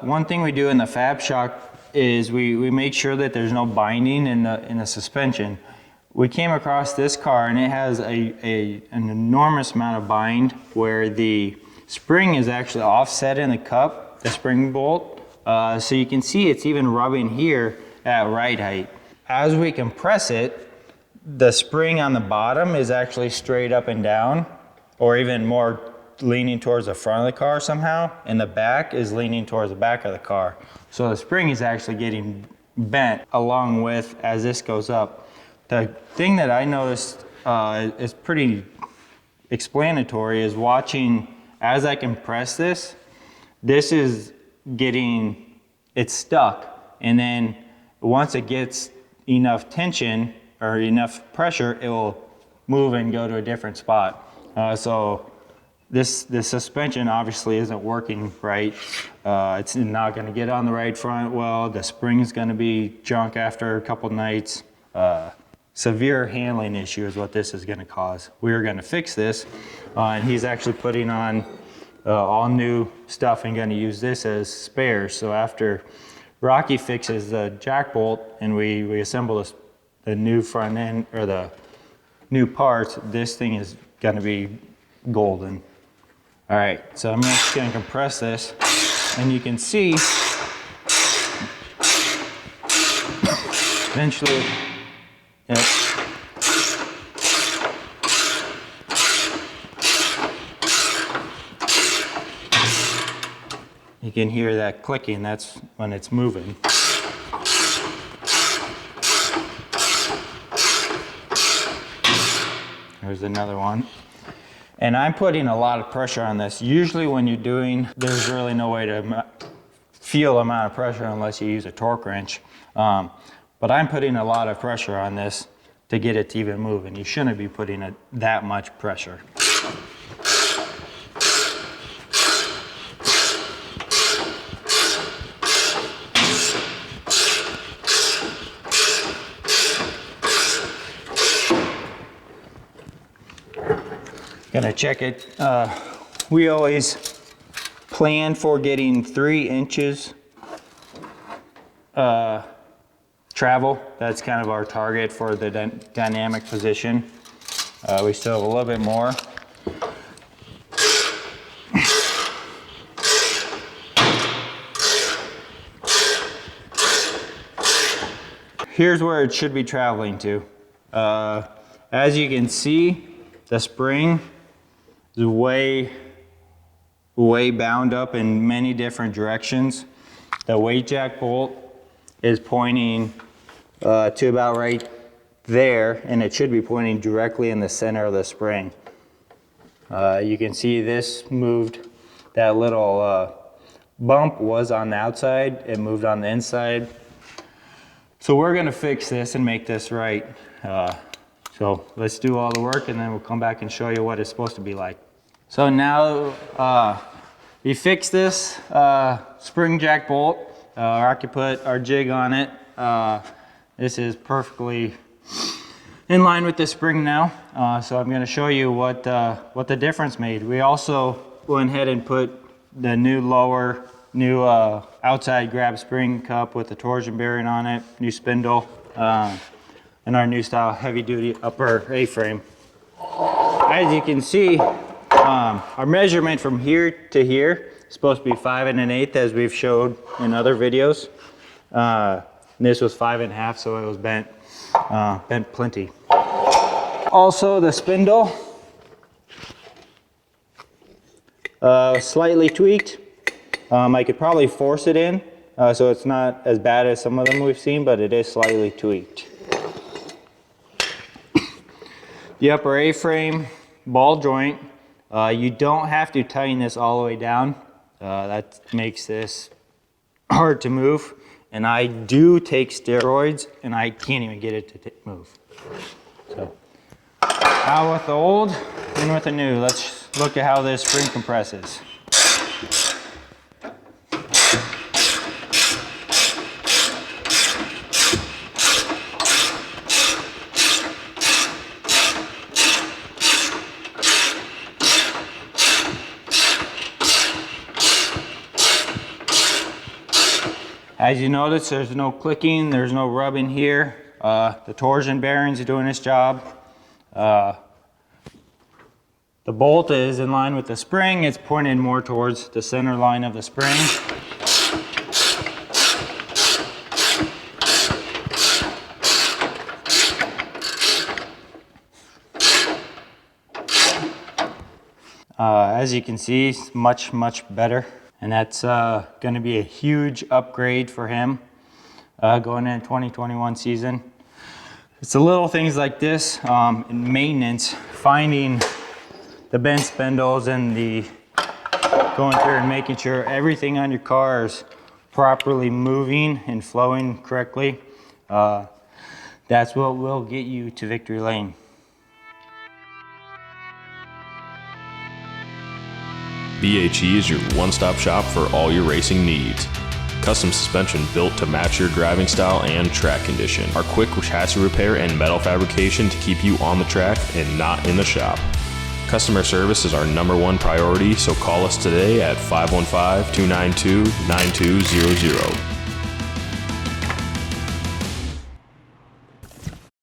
One thing we do in the fab shop is we make sure that there's no binding in the suspension. We came across this car and it has an enormous amount of bind where the spring is actually offset in the cup, the spring bolt. So you can see it's even rubbing here at ride height. As we compress it, the spring on the bottom is actually straight up and down, or even more leaning towards the front of the car somehow, and the back is leaning towards the back of the car. So the spring is actually getting bent along with as this goes up. The thing that I noticed is pretty explanatory is watching as I compress this is getting, it's stuck, and then once it gets enough tension or enough pressure, it will move and go to a different spot. So this suspension obviously isn't working right. It's not going to get on the right front well. The spring is going to be junk after a couple nights. Severe handling issue is what this is going to cause. We're going to fix this, and he's actually putting on all new stuff and going to use this as spares. So after Rocky fixes the jack bolt and we assemble the new front end or the new parts, this thing is going to be golden. All right, so I'm just going to compress this, and you can see eventually you can hear that clicking. That's when it's moving. There's another one. And I'm putting a lot of pressure on this. Usually when you're doing, there's really no way to feel the amount of pressure unless you use a torque wrench. But I'm putting a lot of pressure on this to get it to even move, and you shouldn't be putting that much pressure. Gonna check it. We always plan for getting 3 inches travel. That's kind of our target for the dynamic position. We still have a little bit more. Here's where it should be traveling to. As you can see, the spring is way bound up in many different directions. The weight jack bolt is pointing to about right there, and it should be pointing directly in the center of the spring. You can see this moved, that little bump was on the outside, it moved on the inside. So we're gonna fix this and make this right. So let's do all the work, and then we'll come back and show you what it's supposed to be like. So now we fixed this spring jack bolt. Rocky put our jig on it. This is perfectly in line with the spring now. So I'm going to show you what the difference made. We also went ahead and put the new outside grab spring cup with the torsion bearing on it, new spindle, and our new style heavy duty upper A-frame. As you can see, our measurement from here to here is supposed to be 5 1/8, as we've showed in other videos. This was 5 1/2, so it was bent plenty. Also, the spindle slightly tweaked. I could probably force it in, so it's not as bad as some of them we've seen, but it is slightly tweaked. The upper A-frame ball joint, you don't have to tighten this all the way down. That makes this hard to move. And I do take steroids, and I can't even get it to move. So, out with the old, in with the new. Let's look at how this spring compresses. As you notice, there's no clicking, there's no rubbing here. The torsion bearings are doing its job. The bolt is in line with the spring. It's pointed more towards the center line of the spring. As you can see, it's much better. And that's going to be a huge upgrade for him going into 2021 season. It's the little things like this in maintenance, finding the bent spindles and going through and making sure everything on your car is properly moving and flowing correctly. That's what will get you to victory lane. BHE is your one-stop shop for all your racing needs. Custom suspension built to match your driving style and track condition. Our quick chassis repair and metal fabrication to keep you on the track and not in the shop. Customer service is our #1 priority, so call us today at 515-292-9200.